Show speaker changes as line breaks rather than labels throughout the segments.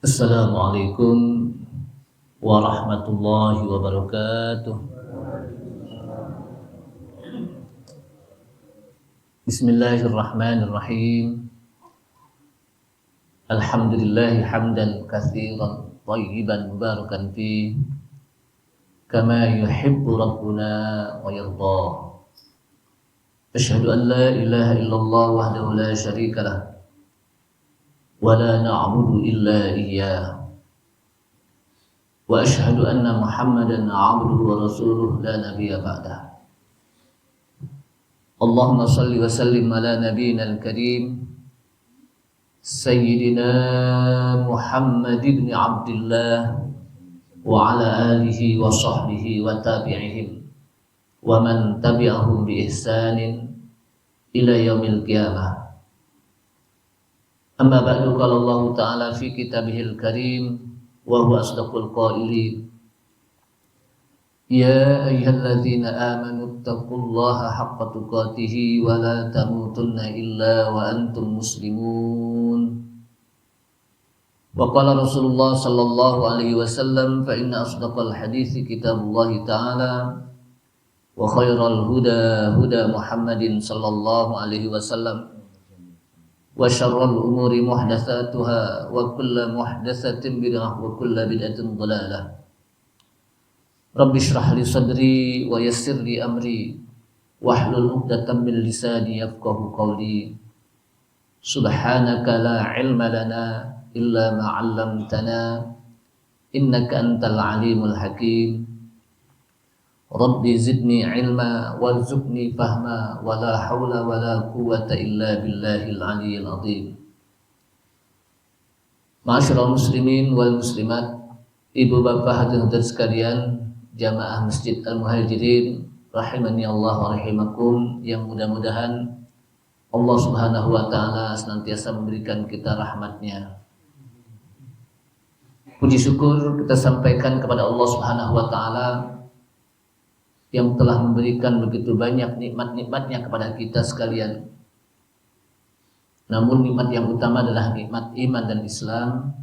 Assalamualaikum warahmatullahi wabarakatuh. Bismillahirrahmanirrahim. Alhamdulillahi hamdan katsiran thayyiban mubarakan fi kama yuhibbu rabbuna wa yarda. Asyhadu an la ilaha illallah wahdahu la syarika lah wa la na'budu illa iyyah. Wa asyhadu anna Muhammadan 'abduhu wa rasuluhu la nabiyya ba'dah. Allahumma salli wa sallim ala nabiyyina al-karim Sayyidina Muhammad ibn Abdullah wa ala alihi wa sahbihi wa tabi'ihim wa man tabi'ahum bi ihsanin ila yaumil qiyamah. Amma ba'du, qala Allah Ta'ala fi kitabihil karim wa huwa asdaqul qailin. Ya ayyuhalladzina amanu taqullaha haqqa tuqatih wa la tamutunna illa wa antum muslimun. Wa qala Rasulullah sallallahu alaihi wasallam fa inna asdaqal hadithi kitabullah ta'ala wa khairal huda huda Muhammadin sallallahu alaihi wasallam wa syarrul umuri muhdatsatuha wa kullu muhdatsatin bid'ah wa kullu bid'atin dhalalah. Rabbi shrah li sadri wa yassir li amri wahlul 'uqdatam min lisani yafqahu qawli. Subhanaka la ilma lana illa ma 'allamtana innaka antal alimul hakim. Rabbi zidni ilma warzuqni fahma wa la hawla wa la quwwata illa billahil aliyyil azim. Ma'asyiral muslimin wal muslimat, ibu bapak hadirin sekalian, jamaah Masjid Al-Muhajirin rahimani Allah wa rahimakum, yang mudah-mudahan Allah Subhanahu wa taala senantiasa memberikan kita rahmatnya. Puji syukur kita sampaikan kepada Allah Subhanahu wa taala yang telah memberikan begitu banyak nikmat-nikmatnya kepada kita sekalian. Namun nikmat yang utama adalah nikmat iman dan Islam,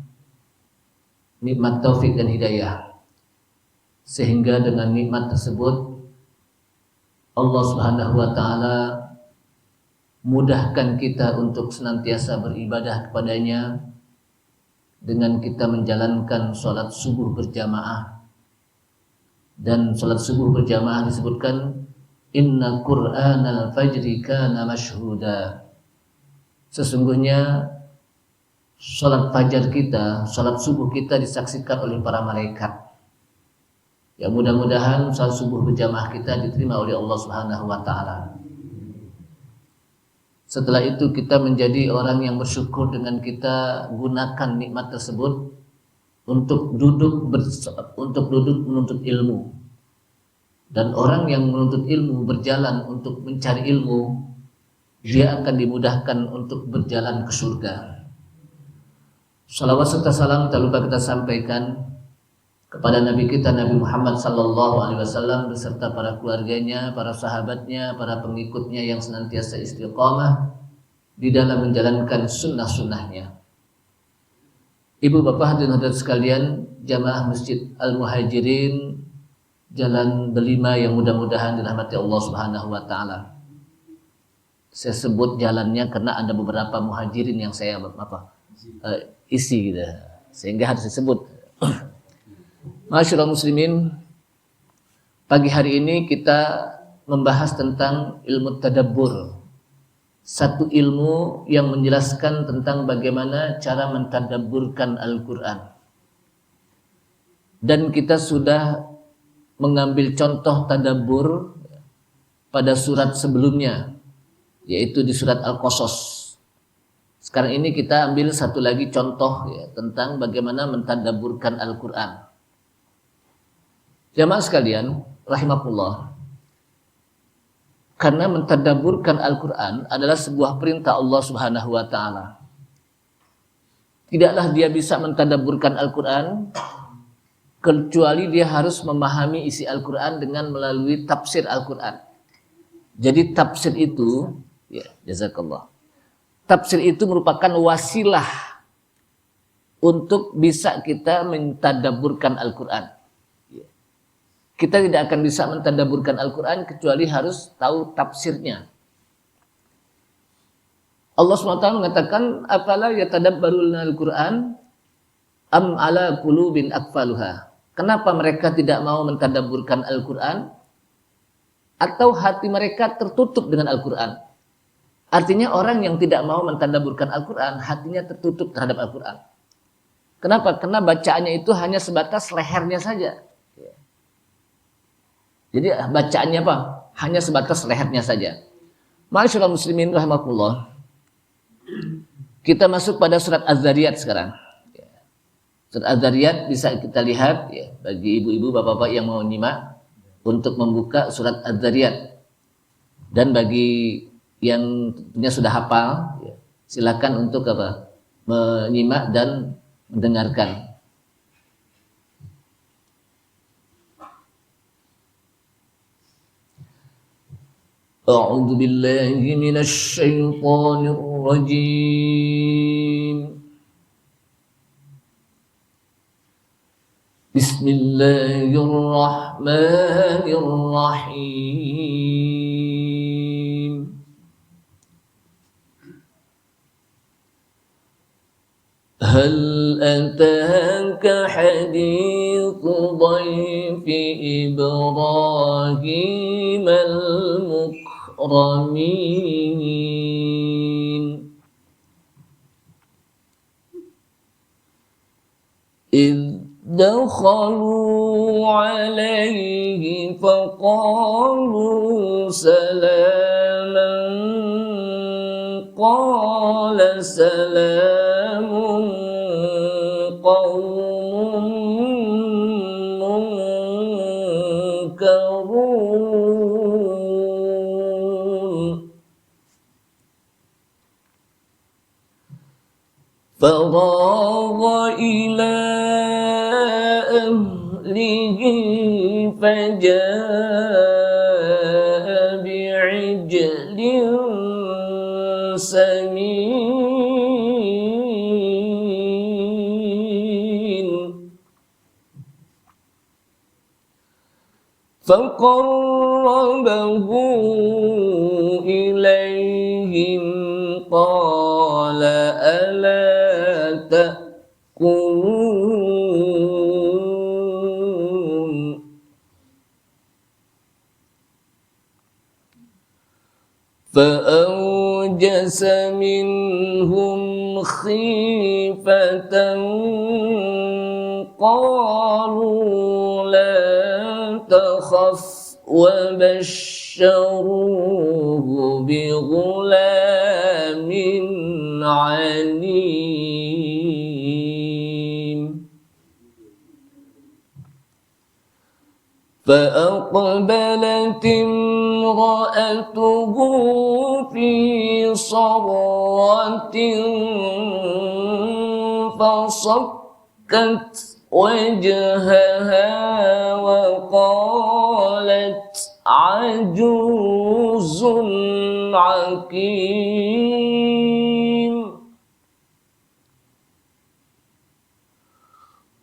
nikmat taufik dan hidayah. Sehingga dengan nikmat tersebut Allah Subhanahu wa taala mudahkan kita untuk senantiasa beribadah kepadanya dengan kita menjalankan sholat subuh berjamaah. Dan salat subuh berjamaah disebutkan inna qur'anal fajri kana mashhuda. Sesungguhnya salat fajar kita, salat subuh kita disaksikan oleh para malaikat. Ya, mudah-mudahan salat subuh berjamaah kita diterima oleh Allah Subhanahu wa taala. Setelah itu kita menjadi orang yang bersyukur dengan kita gunakan nikmat tersebut untuk duduk menuntut ilmu. Dan orang yang menuntut ilmu berjalan untuk mencari ilmu, dia akan dimudahkan untuk berjalan ke surga. Salawat serta salam tak lupa kita sampaikan kepada Nabi kita Nabi Muhammad sallallahu alaihi wasallam beserta para keluarganya, para sahabatnya, para pengikutnya yang senantiasa istiqamah di dalam menjalankan sunnah-sunnahnya. Ibu bapak hadirin hadirat sekalian, jamaah Masjid Al-Muhajirin Jalan Delima yang mudah-mudahan dirahmati Allah Subhanahu wa taala. Saya sebut jalannya karena ada beberapa muhajirin yang saya isi gitu. Sehingga harus disebut. Ma'asyiral muslimin, pagi hari ini kita membahas tentang ilmu tadabbur. Satu ilmu yang menjelaskan tentang bagaimana cara mentadabburkan Al-Quran. Dan kita sudah mengambil contoh tadabbur pada surat sebelumnya, yaitu di surat Al-Qasas. Sekarang ini kita ambil satu lagi contoh ya, tentang bagaimana mentadabburkan Al-Quran. Jamaah sekalian, rahimakumullah. Karena mentadabburkan Al-Quran adalah sebuah perintah Allah Subhanahu wa ta'ala. Tidaklah dia bisa mentadabburkan Al-Quran kecuali dia harus memahami isi Al-Quran dengan melalui tafsir Al-Quran. Jadi tafsir itu, ya jazakallah, tafsir itu merupakan wasilah untuk bisa kita mentadabburkan Al-Quran. Kita tidak akan bisa mentadabburkan Al-Quran kecuali harus tahu tafsirnya. Allah SWT mengatakan, afala yatadabbaruna Al-Quran am ala qulubin aqfaluha. Kenapa mereka tidak mau mentadabburkan Al-Quran? Atau hati mereka tertutup dengan Al-Quran? Artinya orang yang tidak mau mentadabburkan Al-Quran, hatinya tertutup terhadap Al-Quran. Kenapa? Karena bacaannya itu hanya sebatas lehernya saja. Jadi bacaannya apa? Hanya sebatas lehernya saja. Ma'asyiral muslimin rahimakumullah. Kita masuk pada surat Az-Zariyat sekarang. Surat Az-Zariyat bisa kita lihat ya, bagi ibu-ibu, bapak-bapak yang mau nyimak untuk membuka surat Az-Zariyat. Dan bagi yang tentunya sudah hafal, ya, silakan untuk apa? Menyimak dan mendengarkan. أعوذ بالله من الشيطان الرجيم بسم الله الرحمن الرحيم هل أتاك حديث ضيف إبراهيم المكرمين إذ دخلوا عليه فقالوا سلاما قال سلام قوم منكرون فراغ إلى أهله فجاء بعجل سمين فقربه إليهم قال ألا تأكلون فأوجس منهم خيفة قالوا لا تخف وبشروه بغلام عليم فأقبلت امرأته في صرة فصكت وجهها وقالت عجوز عقيم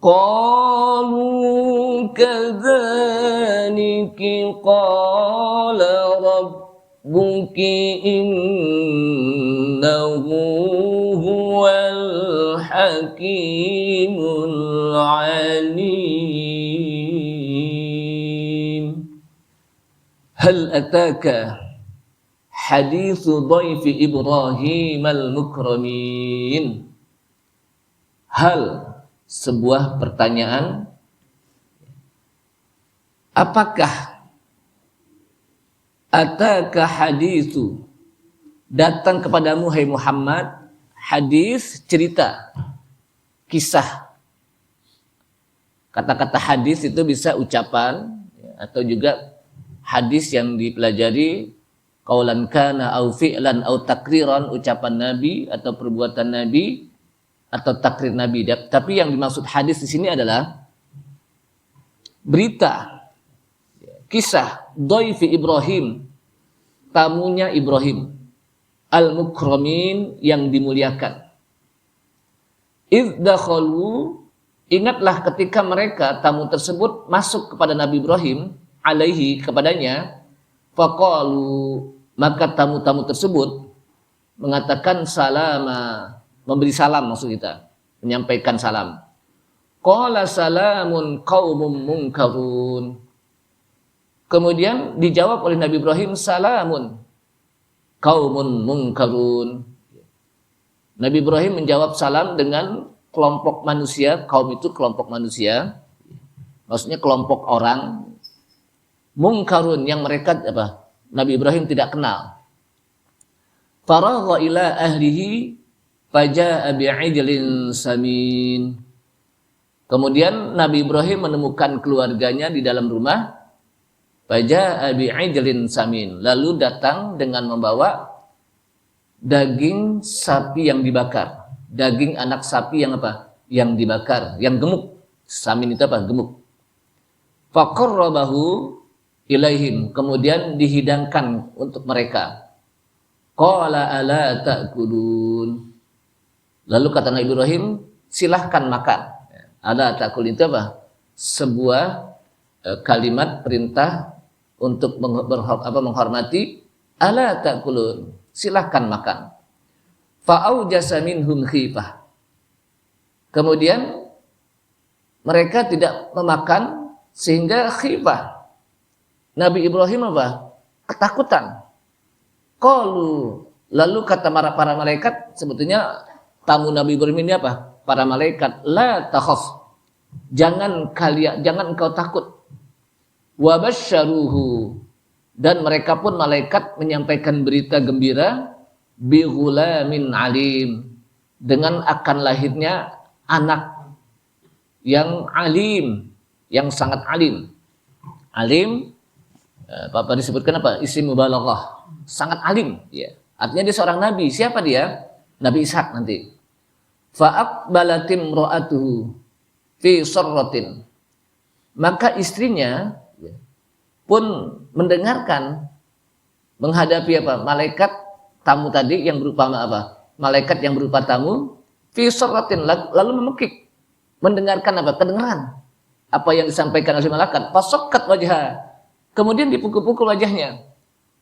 قالوا كذلك قال ربك إنه هو الحكيم العليم هل أتاك حديث ضيف إبراهيم المكرمين هل sebuah pertanyaan, apakah ataka haditsu datang kepadamu hai Muhammad hadis cerita kisah. Kata-kata hadis itu bisa ucapan atau juga hadis yang dipelajari qaulan kana au fi'lan au takriran, ucapan Nabi atau perbuatan Nabi atau takrir Nabi. Tapi yang dimaksud hadis di sini adalah berita, kisah Dhaifi Ibrahim, tamunya Ibrahim, al-mukramin yang dimuliakan. idh dakhalu, ingatlah ketika mereka tamu tersebut masuk kepada Nabi Ibrahim alaihi kepadanya, faqalu, maka tamu-tamu tersebut mengatakan salama, memberi salam, maksud kita menyampaikan salam. Qala salamun qaumum munkarun, kemudian dijawab oleh Nabi Ibrahim, salamun qaumun munkarun. Nabi Ibrahim menjawab salam dengan kelompok manusia, kaum itu kelompok manusia, maksudnya kelompok orang, munkarun yang mereka apa? Nabi Ibrahim tidak kenal. Faragha ila ahlihi faja'a bi'ijlin samin. Kemudian Nabi Ibrahim menemukan keluarganya di dalam rumah, faja'a bi'ijlin samin, lalu datang dengan membawa daging sapi yang dibakar, daging anak sapi yang apa? Yang dibakar, yang gemuk. Samin itu apa? Gemuk. Faqarrabahu ilaihim, kemudian dihidangkan untuk mereka. Qala ala ta'kulun, lalu kata Nabi Ibrahim, silahkan makan. Ala ta'kul itu apa? Sebuah kalimat perintah untuk menghormati. Ala ta'kulun, silahkan makan. Fa'aujasa minhum khifah, kemudian mereka tidak memakan sehingga khifah. Nabi Ibrahim apa? Ketakutan. Qalu, lalu kata para malaikat, sebetulnya tamu Nabi Ibrahim ini apa? Para malaikat, la takhaf, jangan engkau takut. Wa basyaruhu, dan mereka pun malaikat menyampaikan berita gembira, bi ghulamin alim, dengan akan lahirnya anak yang alim, yang sangat alim. Alim, Bapak disebutkan apa? Isim mubalaghah, sangat alim, ya. Artinya dia seorang nabi. Siapa dia? Nabi Ishak nanti. Fa'aqbalatim ra'atuhu fi sarratin, maka istrinya pun mendengarkan, menghadapi apa? Malaikat tamu tadi yang berupa apa? Malaikat yang berupa tamu, fi sarratin, lalu memekik, mendengarkan apa? Kedengaran apa yang disampaikan oleh malaikat. Fasakkat wajha, kemudian dipukul-pukul wajahnya.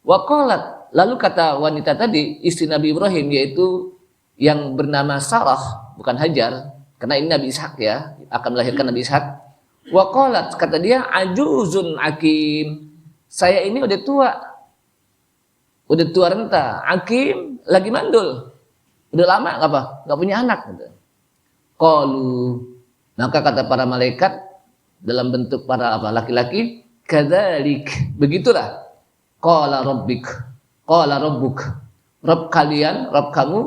Wa qalat, lalu kata wanita tadi, istri Nabi Ibrahim, yaitu yang bernama Sarah, bukan Hajar, karena ini Nabi Ishak ya, akan melahirkan Nabi Ishak. Wa qalat, kata dia, ajuzun akim, saya ini udah tua renta, akim, lagi mandul, udah lama nggak punya anak. Gitu. Qalu, maka kata para malaikat dalam bentuk para laki-laki, kadzalik, begitulah. Qala rabbik, qala rabbuk, Rabb kalian, Rabb kamu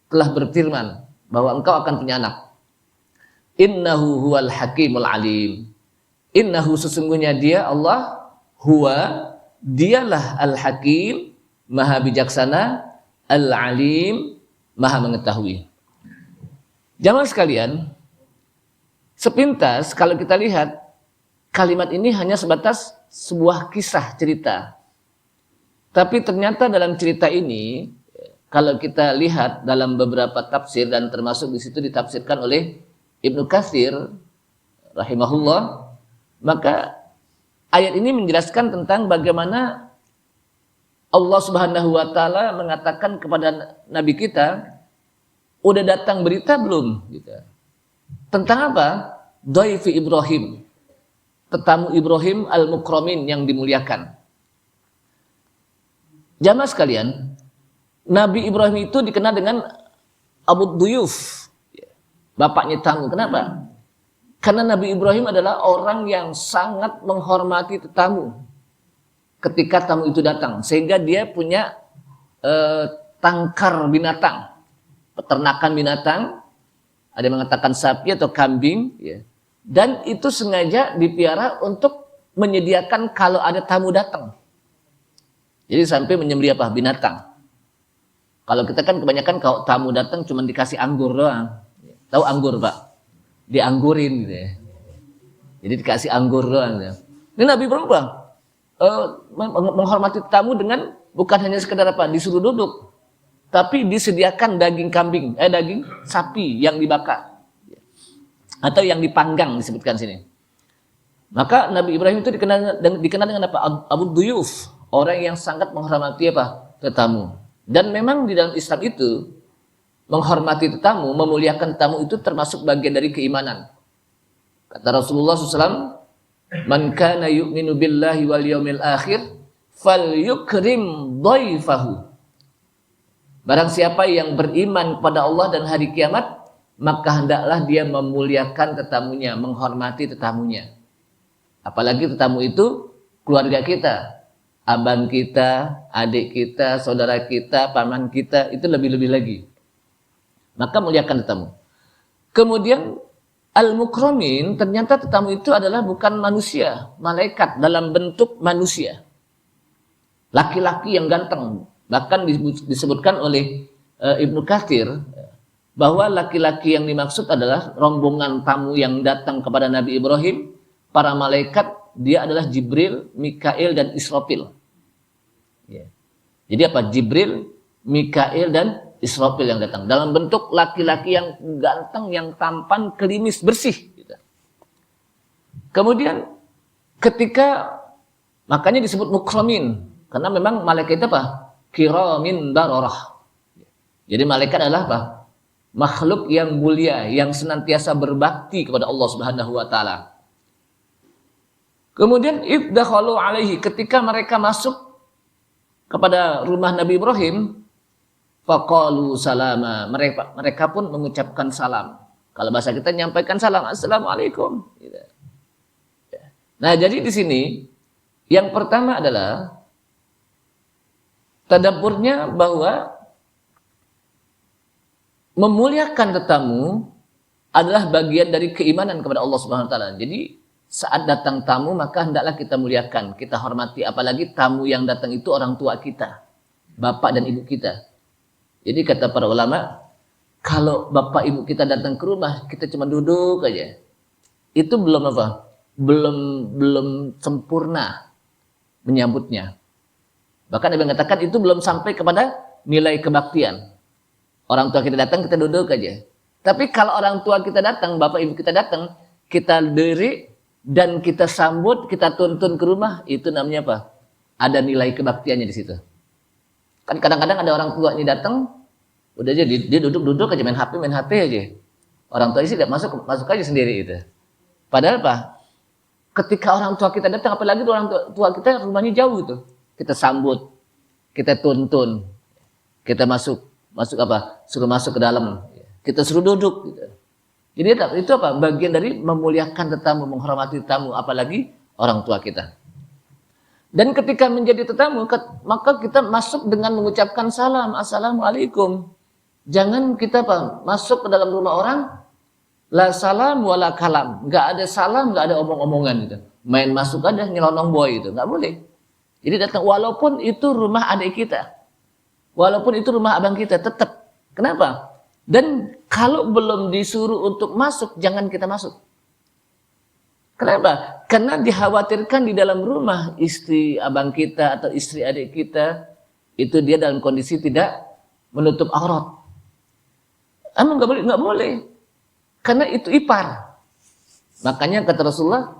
telah berfirman bahwa engkau akan punya anak. Innahu huwal hakimul alim, innahu, sesungguhnya dia Allah, huwa, dialah al-hakim, maha bijaksana, al-alim, maha mengetahui. Jamaah sekalian, sepintas kalau kita lihat kalimat ini hanya sebatas sebuah kisah cerita. Tapi ternyata dalam cerita ini, kalau kita lihat dalam beberapa tafsir, dan termasuk di situ ditafsirkan oleh Ibnu Katsir rahimahullah, maka ayat ini menjelaskan tentang bagaimana Allah Subhanahu wa taala mengatakan kepada nabi kita, udah datang berita belum? Gitu. Tentang apa? Dhaifi Ibrahim, tetamu Ibrahim al-mukramin, yang dimuliakan. Jamaah sekalian, Nabi Ibrahim itu dikenal dengan Abu Duyuf, bapaknya tamu. Kenapa? Karena Nabi Ibrahim adalah orang yang sangat menghormati tetamu ketika tamu itu datang, sehingga dia punya tangkar binatang, peternakan binatang, ada yang mengatakan sapi atau kambing, ya. Dan itu sengaja dipiara untuk menyediakan kalau ada tamu datang. Jadi sampai menyembelih apa? Binatang. Kalau kita kan kebanyakan kalau tamu datang cuma dikasih anggur doang. Tahu anggur, Pak? Dianggurin gitu ya. Jadi dikasih anggur doang. Ya. Ini Nabi Ibrahim menghormati tamu dengan bukan hanya sekedar apa? Disuruh duduk, tapi disediakan daging kambing, daging sapi yang dibakar. atau yang dipanggang disebutkan sini. Maka Nabi Ibrahim itu dikenal dengan apa? Abu Duyuf, orang yang sangat menghormati apa? Tetamu. Dan memang di dalam Islam itu menghormati tetamu, memuliakan tetamu itu termasuk bagian dari keimanan. Kata Rasulullah SAW, "Man kana yu'minu billahi wal yawmil akhir, falyukrim dhaifahu." Barang siapa yang beriman kepada Allah dan hari kiamat, maka hendaklah dia memuliakan tetamunya, menghormati tetamunya. Apalagi tetamu itu keluarga kita, abang kita, adik kita, saudara kita, paman kita, itu lebih-lebih lagi. Maka muliakan tetamu. Kemudian al-mukramin, ternyata tetamu itu adalah bukan manusia, malaikat dalam bentuk manusia. Laki-laki yang ganteng. Bahkan disebutkan oleh Ibnu Katsir bahwa laki-laki yang dimaksud adalah rombongan tamu yang datang kepada Nabi Ibrahim. Para malaikat, dia adalah Jibril, Mikail, dan Israfil. Ya. Jadi apa? Jibril, Mikail, dan Israfil yang datang. Dalam bentuk laki-laki yang ganteng, yang tampan, klimis, bersih. Gitu. Kemudian ketika, makanya disebut mukramin. Karena memang malaikat itu apa? Kiramin bararah. Jadi malaikat adalah apa? Makhluk yang mulia, yang senantiasa berbakti kepada Allah Subhanahu wa Ta'ala. Kemudian idkhalu alaihi, ketika mereka masuk kepada rumah Nabi Ibrahim, faqalu salama, mereka pun mengucapkan salam. Kalau bahasa kita menyampaikan salam, assalamualaikum. Nah, jadi di sini yang pertama adalah tadabburnya bahwa memuliakan tetamu adalah bagian dari keimanan kepada Allah Subhanahu wa Ta'ala. Jadi saat datang tamu maka hendaklah kita muliakan, kita hormati, apalagi tamu yang datang itu orang tua kita, bapak dan ibu kita. Jadi kata para ulama, kalau bapak ibu kita datang ke rumah, kita cuma duduk aja, itu belum apa? Belum sempurna menyambutnya. Bahkan Nabi mengatakan itu belum sampai kepada nilai kebaktian. Orang tua kita datang, kita duduk aja. Tapi kalau orang tua kita datang, bapak ibu kita datang, kita diri dan kita sambut, kita tuntun ke rumah, itu namanya apa? Ada nilai kebaktiannya di situ. Kan kadang-kadang ada orang tua ini datang, udah aja dia duduk-duduk aja main HP aja. Orang tua tidak masuk aja sendiri itu. Padahal apa? Ketika orang tua kita datang, apalagi orang tua kita rumahnya jauh itu, kita sambut, kita tuntun, kita masuk apa? Suruh masuk ke dalam, kita suruh duduk. Gitu. Jadi itu apa? Bagian dari memuliakan tetamu, menghormati tetamu, apalagi orang tua kita. Dan ketika menjadi tetamu, maka kita masuk dengan mengucapkan salam, assalamualaikum. Jangan kita apa? Masuk ke dalam rumah orang, la salam wala kalam. Nggak ada salam, nggak ada omong-omongan gitu. Main masuk aja nyelonong boy itu, nggak boleh. Jadi datang, walaupun itu rumah adik kita, walaupun itu rumah abang kita, tetap. Kenapa? Dan kalau belum disuruh untuk masuk, jangan kita masuk. Kenapa? Karena dikhawatirkan di dalam rumah istri abang kita atau istri adik kita, itu dia dalam kondisi tidak menutup aurat. Emang nggak boleh. Karena itu ipar. Makanya kata Rasulullah,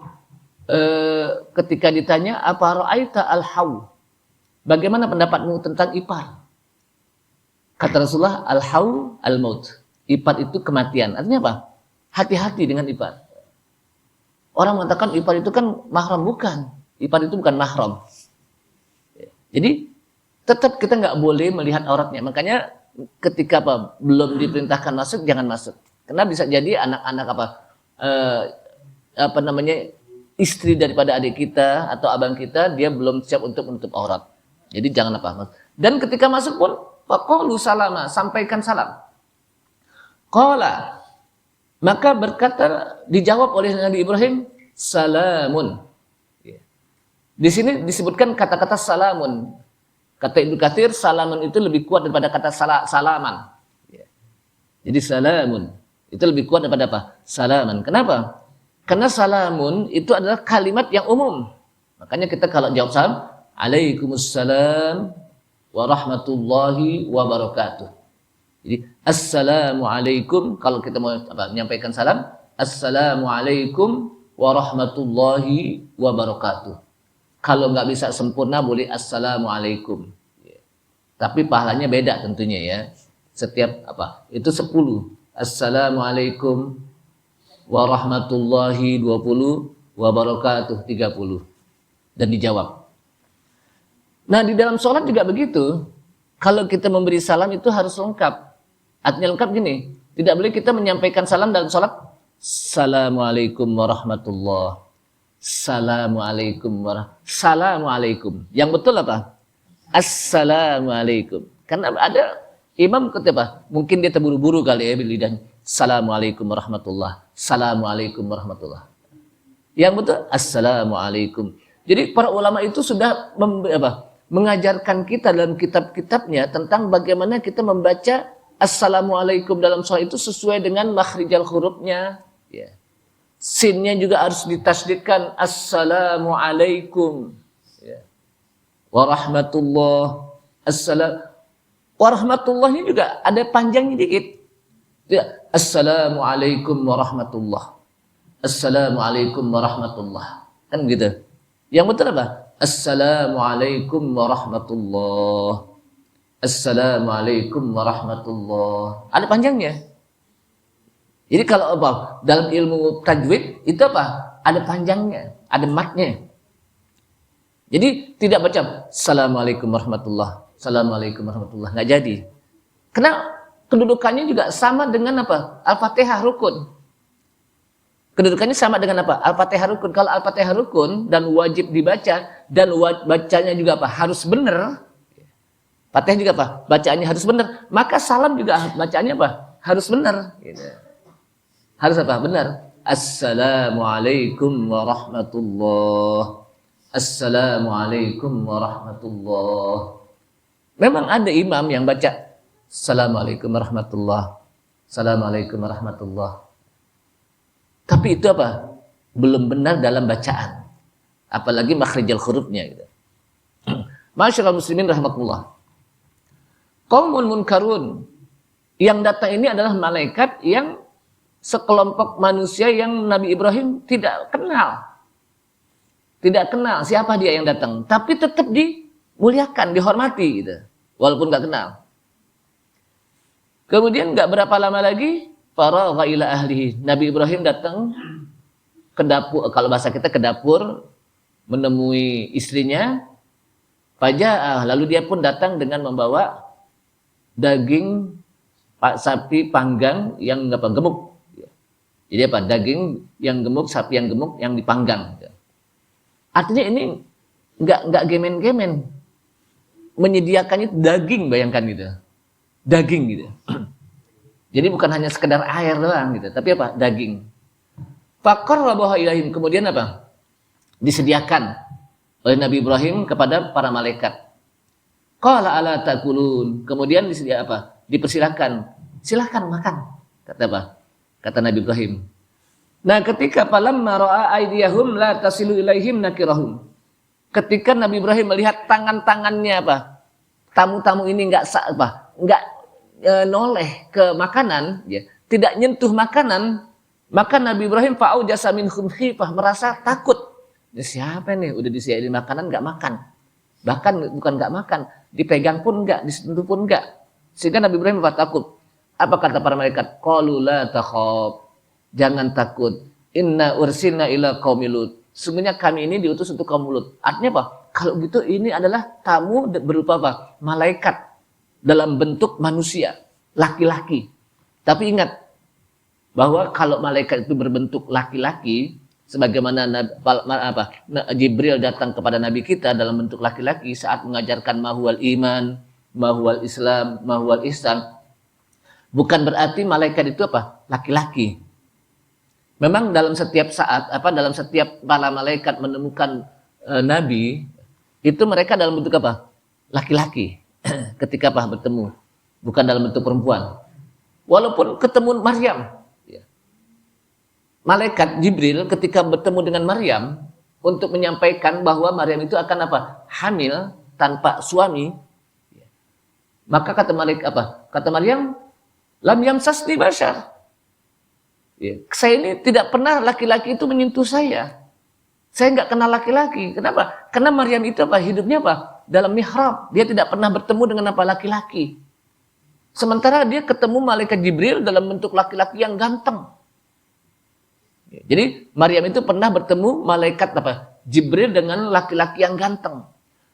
ketika ditanya, apa ra'aita al-haw? Bagaimana pendapatmu tentang ipar? Kata Rasulullah, al-haw al-maut. Ipar itu kematian. Artinya apa? Hati-hati dengan ipar. Orang mengatakan ipar itu kan mahram. Bukan. Ipar itu bukan mahram. Jadi tetap kita nggak boleh melihat auratnya. Makanya ketika belum diperintahkan masuk, jangan masuk. Karena bisa jadi anak-anak istri daripada adik kita atau abang kita, dia belum siap untuk menutup aurat. Jadi jangan apa. Dan ketika masuk pun, faqalu salama, sampaikan salam. Qala, maka berkata, dijawab oleh Nabi Ibrahim, salamun. Di sini disebutkan kata-kata salamun. Kata Ibnu Katsir, salamun itu lebih kuat daripada kata salaman. Jadi salamun itu lebih kuat daripada apa? Salaman. Kenapa? Karena salamun itu adalah kalimat yang umum. Makanya kita kalau jawab salam, Alaikumussalam warahmatullahi wabarakatuh. Jadi assalamualaikum, kalau kita mau menyampaikan salam, Assalamualaikum warahmatullahi wabarakatuh. Kalau nggak bisa sempurna boleh Assalamualaikum. Tapi pahalanya beda tentunya ya. Setiap itu 10. Assalamualaikum warahmatullahi 20, wabarakatuh 30. Dan dijawab. Nah di dalam sholat juga begitu. Kalau kita memberi salam itu harus lengkap. Artinya lengkap gini. Tidak boleh kita menyampaikan salam dalam sholat. Assalamualaikum warahmatullahi. Assalamualaikum. Yang betul apa? Assalamualaikum. Karena ada imam ketiba, mungkin dia terburu-buru kali ya lidahnya. Assalamualaikum warahmatullah. Assalamualaikum warahmatullah. Yang betul assalamualaikum. Jadi para ulama itu sudah mengajarkan kita dalam kitab-kitabnya tentang bagaimana kita membaca assalamualaikum dalam sholat itu sesuai dengan makhrijal hurufnya. Ya. Sinnya juga harus ditasdidkan assalamualaikum. Ya. Warahmatullah. Warahmatullahnya juga ada panjangnya dikit. Ya. Assalamualaikum warahmatullah. Assalamualaikum warahmatullah. Kan gitu. Yang betul apa? Assalamualaikum warahmatullah. Assalamualaikum warahmatullah. Ada panjangnya. Jadi kalau dalam ilmu tajwid itu ada panjangnya, ada matnya. Jadi tidak baca Assalamualaikum warahmatullah, Assalamualaikum warahmatullah, nggak jadi. Karena kedudukannya juga sama dengan Al-Fatihah rukun. Kedudukannya sama dengan Al-Fatihah rukun. Kalau Al-Fatihah rukun dan wajib dibaca dan bacanya juga harus benar. Fatihah juga bacaannya harus benar. Maka salam juga bacaannya harus benar. Gitu. Harus benar. Assalamualaikum warahmatullah. Assalamualaikum warahmatullah. Memang ada imam yang baca Assalamualaikum warahmatullah. Assalamualaikum warahmatullah. Tapi itu belum benar dalam bacaan. Apalagi makhrijal hurufnya gitu. Masyaallah muslimin rahmatullah. Qaumun munkarun. Yang datang ini adalah malaikat yang sekelompok manusia yang Nabi Ibrahim tidak kenal. Tidak kenal siapa dia yang datang. Tapi tetap dimuliakan, dihormati gitu. Walaupun gak kenal. Kemudian gak berapa lama lagi, faragha ila ahlihi. Nabi Ibrahim datang ke dapur, kalau bahasa kita ke dapur, menemui istrinya. Faja'ah, lalu dia pun datang dengan membawa daging sapi panggang yang gemuk. Jadi daging yang gemuk, sapi yang gemuk yang dipanggang. Artinya ini nggak gemen-gemen. Menyediakannya daging, bayangkan gitu. Daging gitu. Jadi bukan hanya sekedar air doang gitu, tapi daging. Faqarrabaha ilaihim, kemudian disediakan oleh Nabi Ibrahim kepada para malaikat. Qala ala takulun, kemudian dipersilakan. Silakan makan. Kata Nabi Ibrahim. Nah, ketika falamma ra'a aydiyahum la tasilu ilaihim nakirahum. Ketika Nabi Ibrahim melihat tangan-tangannya tamu-tamu ini enggak noleh ke makanan, ya, tidak nyentuh makanan, maka Nabi Ibrahim fa'aujasa minhum khifah, merasa takut. Ya, siapa nih udah disediain makanan enggak makan. Bahkan bukan enggak makan, dipegang pun enggak, disentuh pun enggak. Sehingga Nabi Ibrahim takut. Apa kata para malaikat? Qalu la takhaf. Jangan takut. Inna ursilna ila qaumil Lut. Sesungguhnya kami ini diutus untuk kaum Lut. Artinya kalau gitu ini adalah tamu berupa malaikat dalam bentuk manusia, laki-laki. Tapi ingat bahwa kalau malaikat itu berbentuk laki-laki, sebagaimana Jibril datang kepada Nabi kita dalam bentuk laki-laki saat mengajarkan mahuwal iman, mahuwal Islam, mahuwal ihsan. Bukan berarti malaikat itu laki-laki. Memang dalam setiap saat, dalam setiap para malaikat menemukan Nabi, itu mereka dalam bentuk laki-laki. Ketika bertemu, bukan dalam bentuk perempuan. Walaupun ketemu Maryam, malaikat Jibril ketika bertemu dengan Maryam untuk menyampaikan bahwa Maryam itu akan hamil tanpa suami, maka kata malaikat kata Maryam, lam yamsasni bashar. Ya, saya ini tidak pernah laki-laki itu menyentuh saya. Saya nggak kenal laki-laki. Kenapa? Karena Maryam itu apa? Hidupnya apa? Dalam mihrab. Dia tidak pernah bertemu dengan apa? Laki-laki. Sementara dia ketemu malaikat Jibril dalam bentuk laki-laki yang ganteng. Jadi Maryam itu pernah bertemu malaikat apa? Jibril dengan laki-laki yang ganteng.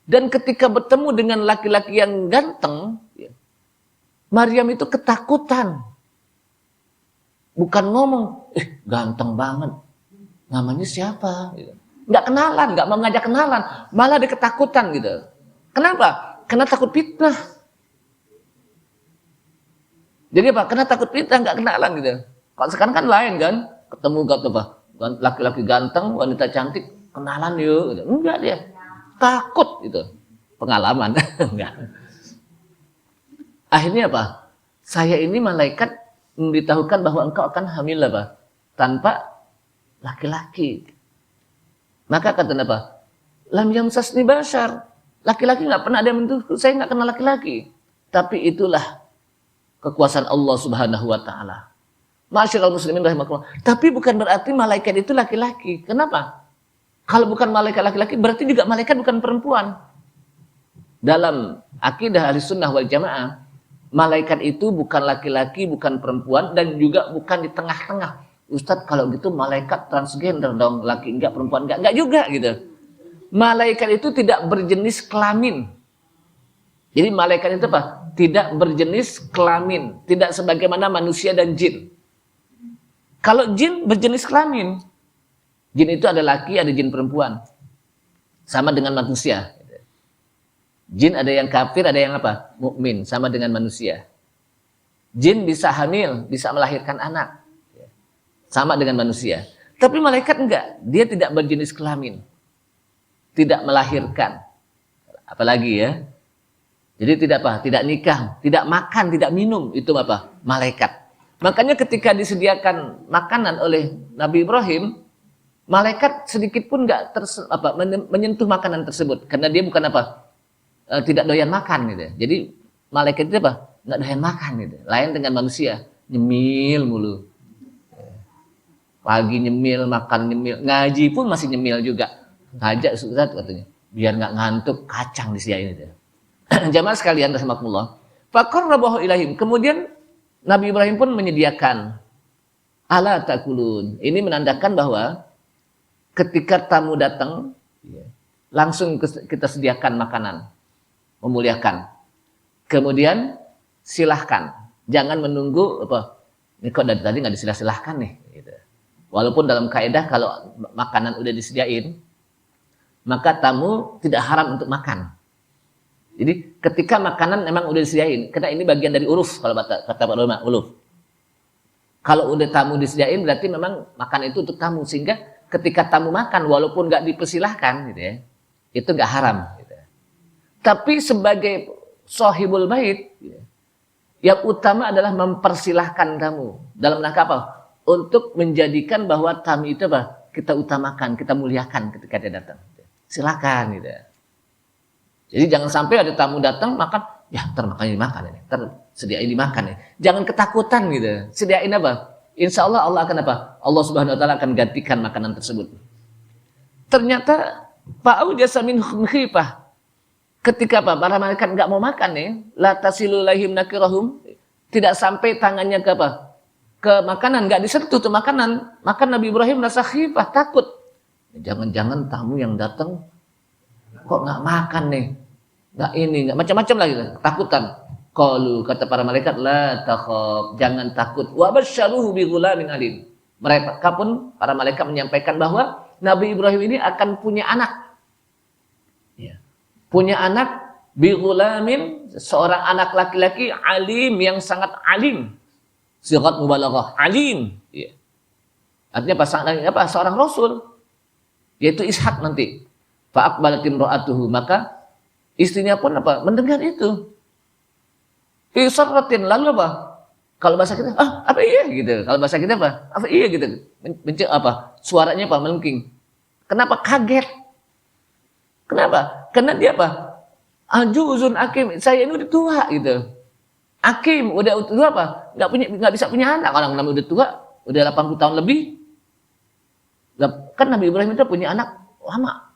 Dan ketika bertemu dengan laki-laki yang ganteng, Maryam itu ketakutan. Bukan ngomong, ganteng banget. Namanya siapa? Nggak kenalan, nggak mau ngajak kenalan. Malah dia ketakutan gitu. Kenapa? Karena takut fitnah. Jadi apa? Karena takut fitnah, nggak kenalan gitu. Kalau sekarang kan lain kan? Ketemu apa? Laki-laki ganteng, wanita cantik, kenalan yuk. Gitu. Enggak dia. Takut gitu. Pengalaman. Enggak. Akhirnya apa? Saya ini malaikat memberitahukan bahwa engkau akan hamil apa? Tanpa laki-laki. Maka kata apa? Lam yamsasni bashar. Laki-laki nggak pernah ada yang menyentuh. Saya nggak kenal laki-laki. Tapi itulah kekuasaan Allah Subhanahu wa taala. Masyaallah muslimin rahimakumullah. Tapi bukan berarti malaikat itu laki-laki. Kenapa? Kalau bukan malaikat laki-laki berarti juga malaikat bukan perempuan. Dalam akidah Ahlussunnah wal Jamaah, malaikat itu bukan laki-laki, bukan perempuan, dan juga bukan di tengah-tengah. Ustadz kalau gitu malaikat transgender dong, laki enggak, perempuan enggak juga gitu. Malaikat itu tidak berjenis kelamin. Jadi malaikat itu apa? Tidak berjenis kelamin, tidak sebagaimana manusia dan jin. Kalau jin berjenis kelamin, jin itu ada laki, ada jin perempuan, sama dengan manusia. Jin ada yang kafir, ada yang apa? Mukmin, sama dengan manusia. Jin bisa hamil, bisa melahirkan anak, sama dengan manusia. Tapi malaikat enggak, dia tidak berjenis kelamin, tidak melahirkan, apalagi ya. Jadi tidak apa? Tidak nikah, tidak makan, tidak minum, itu apa? Malaikat. Makanya ketika disediakan makanan oleh Nabi Ibrahim, malaikat sedikit pun enggak menyentuh makanan tersebut, karena dia bukan apa? Tidak doyan makan gitu. Jadi malaikat itu apa? Nggak doyan makan gitu. Lain dengan manusia, nyemil mulu. Pagi nyemil, makan nyemil, ngaji pun masih nyemil juga. Ngajak Ustaz katanya, biar nggak ngantuk, kacang disediain itu. Jamaah sekalian rahimakumullah. Faqarrabahu ilaihim. Kemudian Nabi Ibrahim pun menyediakan. Ala takulun. Ini menandakan bahwa ketika tamu datang, langsung kita sediakan makanan. Memuliakan. Kemudian silahkan, jangan menunggu apa? Ini kok dari tadi nggak disilah-silahkan nih. Gitu. Walaupun dalam kaidah kalau makanan udah disediain, maka tamu tidak haram untuk makan. Jadi ketika makanan memang udah disediain, karena ini bagian dari uruf kalau kata Pak ulama, uruf. Kalau udah tamu disediain berarti memang makan itu untuk tamu, sehingga ketika tamu makan walaupun nggak dipersilahkan, gitu ya, itu nggak haram. Tapi sebagai sahibul bait, yang utama adalah mempersilahkan tamu. Dalam rangka apa? Untuk menjadikan bahwa tamu itu apa? Kita utamakan, kita muliakan ketika dia datang. Silakan gitu. Jadi jangan sampai ada tamu datang makan, ya ntar makannya dimakan ini, ntar sediain dimakan ya. Jangan ketakutan gitu. Sediain apa? Insya Allah Allah akan apa? Allah Subhanahu Wa Taala akan gantikan makanan tersebut. Ternyata Pak jasa minhum khifah. Ketika apa? Para malaikat nggak mau makan nih, la tasilu lahim nakirahum, tidak sampai tangannya ke apa? Ke makanan, nggak disentuh tuh makanan. Maka Nabi Ibrahim merasa khifah, takut. Jangan-jangan tamu yang datang kok nggak makan nih, nggak ini, nggak macam-macam lagi, ketakutan. Qalu, kata para malaikat, la takhaf, jangan takut. Wa basyaruhu bi ghulamin alim. Mereka pun para malaikat menyampaikan bahwa Nabi Ibrahim ini akan punya anak. Punya anak bi ghulamin, seorang anak laki-laki alim yang sangat alim. Sighat mubalaghah, alim. Ya. Artinya apa? Seorang rasul, yaitu Ishak nanti. Fa aqbalat imra'atuhu, maka istrinya pun apa? Mendengar itu. Fi sarratin, lalu apa? Kalau bahasa kita, apa iya gitu. Kalau bahasa kita apa? Apa iya gitu. Mencek apa? Suaranya apa? Melengking. Kenapa kaget? Kenapa? Karena dia apa? Ajuzun akim, saya ini udah tua gitu. Akim udah tua apa? Nggak bisa punya anak, orang namanya udah tua, udah 80 tahun lebih. Kan Nabi Ibrahim itu punya anak lama.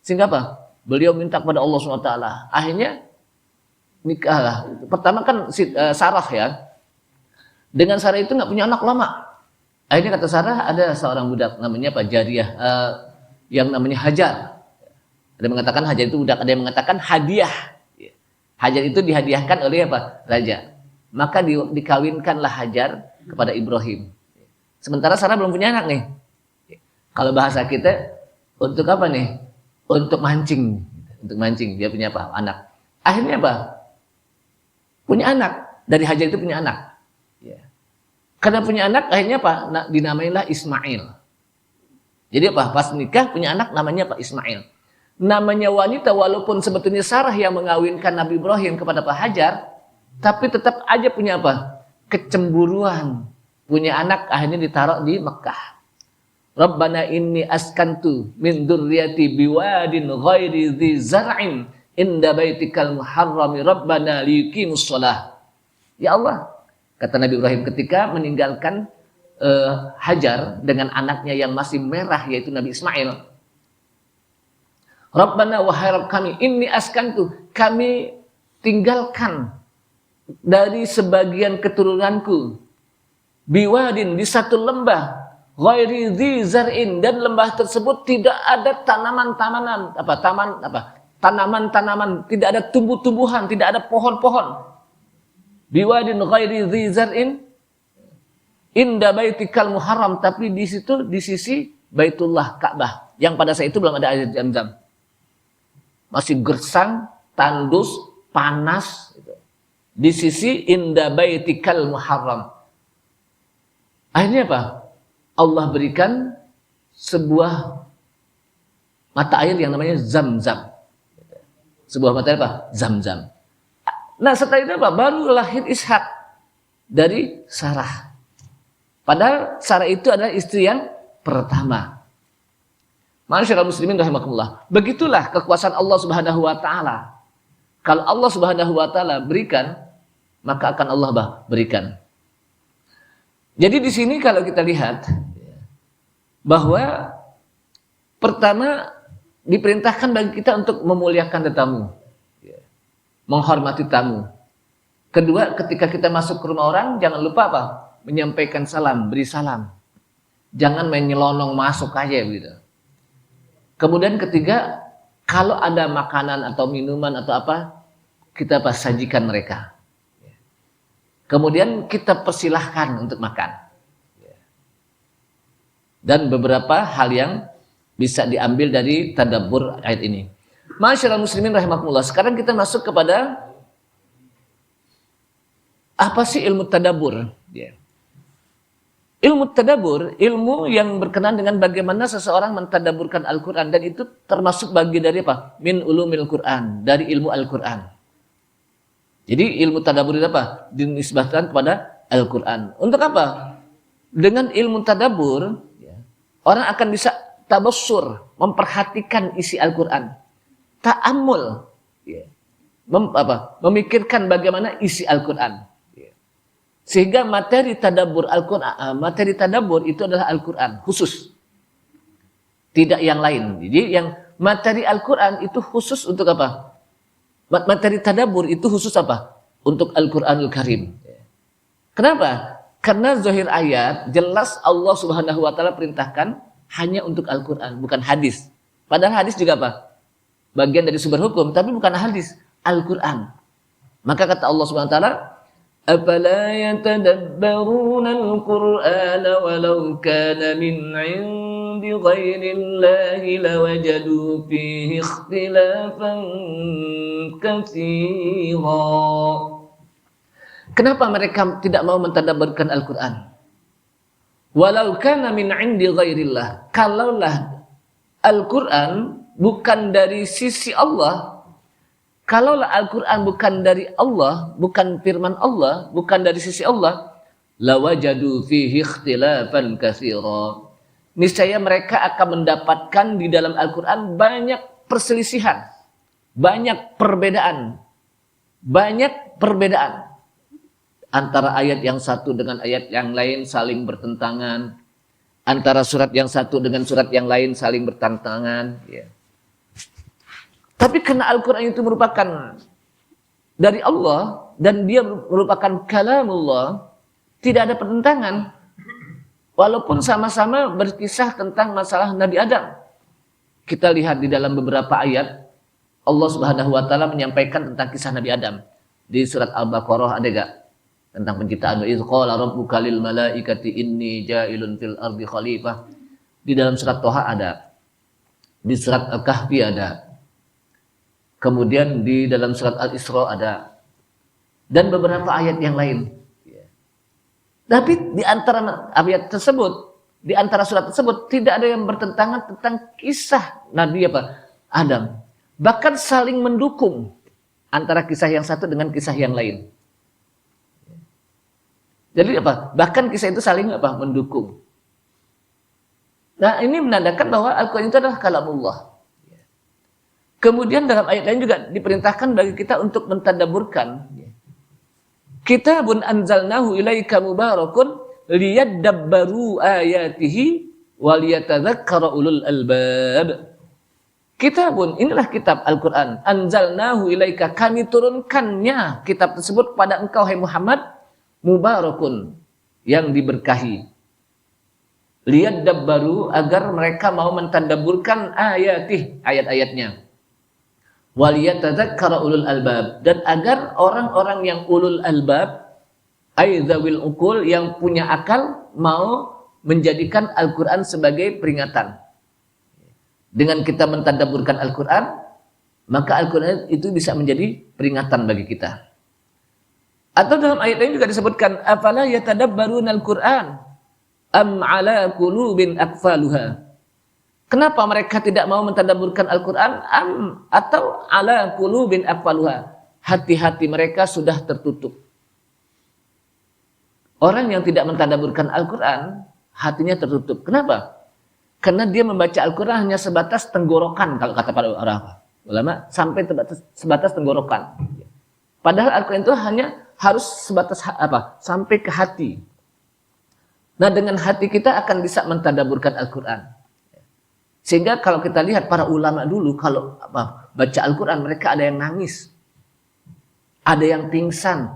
Sehingga apa? Beliau minta kepada Allah SWT. Akhirnya nikah lah. Pertama kan Sarah ya. Dengan Sarah itu nggak punya anak lama. Akhirnya kata Sarah, ada seorang budak namanya Pak Jariyah, yang namanya Hajar. Ada yang mengatakan Hajar itu budak, ada yang mengatakan hadiah. Hajar itu dihadiahkan oleh apa? Raja. Maka dikawinkanlah Hajar kepada Ibrahim. Sementara Sarah belum punya anak nih. Kalau bahasa kita, untuk apa nih? Untuk mancing. Untuk mancing, dia punya apa? Anak. Akhirnya apa? Punya anak. Dari Hajar itu punya anak. Ya. Karena punya anak, akhirnya apa? Dinamailah Ismail. Jadi apa? Pas nikah punya anak namanya Pak Ismail. Namanya wanita walaupun sebetulnya Sarah yang mengawinkan Nabi Ibrahim kepada Pak Hajar, tapi tetap aja punya apa? Kecemburuan. Punya anak akhirnya ditaruh di Mekah. Rabbana inni askantu min dzurriyyati biwadin ghairi dzi zar'in inda baitikal muharrami rabbana liyuqimus shalah. Ya Allah, kata Nabi Ibrahim ketika meninggalkan Hajar dengan anaknya yang masih merah yaitu Nabi Ismail. Rabbana wahai Rabb kami, inni askantu, kami tinggalkan dari sebagian keturunanku biwadin, di satu lembah, ghairi dzi zar'in, dan lembah tersebut tidak ada tanaman-tanaman, tidak ada tumbuh-tumbuhan, tidak ada pohon-pohon. Biwadin ghairi dzi zar'in inda baitikal muharram, tapi di situ di sisi Baitullah Ka'bah yang pada saat itu belum ada air Zam-Zam. Masih gersang, tandus, panas gitu. Di sisi inda baitikal muharram. Akhirnya apa? Allah berikan sebuah mata air yang namanya Zam-Zam. Sebuah mata air apa? Zam-Zam. Nah setelah itu apa? Baru lahir Ishak dari Sarah. Padahal Sarah itu adalah istri yang pertama. Ma'asyiral muslimin rahimakumullah. Begitulah kekuasaan Allah Subhanahu wa taala. Kalau Allah Subhanahu wa taala berikan, maka akan Allah berikan. Jadi di sini kalau kita lihat bahwa pertama diperintahkan bagi kita untuk memuliakan tetamu, menghormati tamu. Kedua, ketika kita masuk ke rumah orang, jangan lupa apa? Menyampaikan salam, beri salam. Jangan main nyelonong masuk aja gitu. Kemudian ketiga, kalau ada makanan atau minuman atau apa, kita sajikan mereka. Kemudian kita persilahkan untuk makan. Dan beberapa hal yang bisa diambil dari tadabbur ayat ini. Ma'asyiral muslimin rahimakumullah. Sekarang kita masuk kepada apa sih ilmu tadabbur? Ilmu tadabbur, ilmu yang berkenaan dengan bagaimana seseorang mentadabburkan Al-Quran, dan itu termasuk bagi dari apa? Min ulumil Quran, dari ilmu Al-Quran. Jadi ilmu tadabbur itu apa? Dinisbahkan kepada Al-Quran. Untuk apa? Dengan ilmu tadabbur, orang akan bisa tabassur, memperhatikan isi Al-Quran. Ta'ammul, memikirkan bagaimana isi Al-Quran. Sehingga materi tadabbur Al-Quran, materi tadabbur itu adalah Al-Quran khusus, tidak yang lain. Jadi yang materi Al-Quran itu khusus untuk apa? Materi tadabbur itu khusus apa? Untuk Al-Quranul Karim. Kenapa? Karena zahir ayat jelas Allah Subhanahu wa taala perintahkan hanya untuk Al-Quran, bukan hadis. Padahal hadis juga apa? Bagian dari sumber hukum, tapi bukan hadis, Al-Quran. Maka kata Allah Subhanahu wa taala, "Afala yatadabbaruna al-Qur'ana walau kana min 'indi ghairillahi lawajadu fihi ikhtilafan katsira." Kenapa mereka tidak mau mentadabburkan Al-Quran? Walau kana min 'indi ghairillah. Kalaulah Al-Quran bukan dari sisi Allah, kalaulah Al-Quran bukan dari Allah, bukan firman Allah, bukan dari sisi Allah, lawajadu fihi ikhtilafan katsira. Niscaya mereka akan mendapatkan di dalam Al-Quran banyak perselisihan, banyak perbedaan. antara ayat yang satu dengan ayat yang lain saling bertentangan, antara surat yang satu dengan surat yang lain saling bertentangan. Ya. Tapi karena Al-Quran itu merupakan dari Allah dan dia merupakan kalamullah, tidak ada pertentangan. Walaupun sama-sama berkisah tentang masalah Nabi Adam. Kita lihat di dalam beberapa ayat Allah Subhanahu wa taala menyampaikan tentang kisah Nabi Adam. Di surat Al-Baqarah ada enggak? Tentang penciptaan. Wa idz qala rabbuka lil malaikati inni ja'ilun fil ardi khalifah. Di dalam surat Thaha ada. Di surat Al-Kahfi ada. Kemudian di dalam surat Al-Isra ada. Dan beberapa ayat yang lain. Tapi di antara ayat tersebut, di antara surat tersebut tidak ada yang bertentangan tentang kisah Nabi Adam. Bahkan saling mendukung antara kisah yang satu dengan kisah yang lain. Jadi bahkan kisah itu saling mendukung. Nah, ini menandakan bahwa Al-Quran itu adalah kalamullah. Kemudian dalam ayat lain juga diperintahkan bagi kita untuk mentadabburkan. Kitabun anzalnahu ilaika mubarakun liyadabbaru ayatihi waliyatadzakkara ulul albab. Kitabun, inilah kitab Al-Quran. Anzalnahu ilaika, kami turunkannya kitab tersebut kepada engkau hai Muhammad, mubarakun, yang diberkahi. Liyadabbaru, agar mereka mau mentadabburkan ayatih, ayat-ayatnya. Waliyatadzakkara ulul albab, dan agar orang-orang yang ulul albab, aidzawil uqul, yang punya akal, mau menjadikan Al-Quran sebagai peringatan. Dengan kita mentadabburkan Al-Quran, maka Al-Quran itu bisa menjadi peringatan bagi kita. Atau dalam ayat lain juga disebutkan, afala yatadabbaruna al-Quran am ala qulubin aqfaluha. Kenapa mereka tidak mau mentadabburkan Al-Quran? Atau ala qulubin aqfaluha, hati-hati mereka sudah tertutup. Orang yang tidak mentadabburkan Al-Quran, hatinya tertutup. Kenapa? Karena dia membaca Al-Quran hanya sebatas tenggorokan, kalau kata para ulama, sampai sebatas tenggorokan. Padahal Al-Quran itu hanya harus sebatas sampai ke hati. Nah, dengan hati kita akan bisa mentadabburkan Al-Quran. Sehingga kalau kita lihat para ulama dulu, kalau baca Al-Quran, mereka ada yang nangis. Ada yang pingsan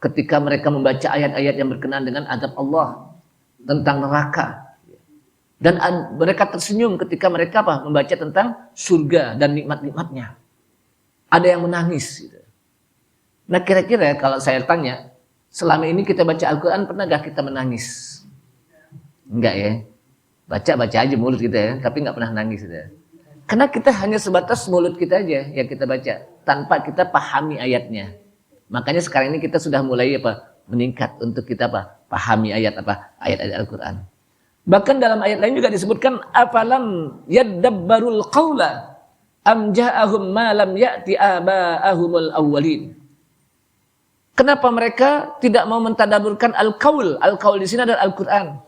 ketika mereka membaca ayat-ayat yang berkenaan dengan azab Allah, tentang neraka. Dan mereka tersenyum ketika mereka membaca tentang surga dan nikmat-nikmatnya. Ada yang menangis. Nah, kira-kira kalau saya tanya, selama ini kita baca Al-Quran, pernah gak kita menangis? Enggak ya? Baca-baca aja mulut kita ya, tapi nggak pernah nangis ya. Karena kita hanya sebatas mulut kita aja yang kita baca, tanpa kita pahami ayatnya. Makanya sekarang ini kita sudah mulai meningkat untuk kita pahami ayat-ayat Al-Quran. Bahkan dalam ayat lain juga disebutkan, afalam yaddabbarul qawla am ja'ahum ma lam ya'ti aba'ahumul awwalin. Kenapa mereka tidak mau mentadabburkan al-qaul? Al-qaul di sini adalah Al-Quran.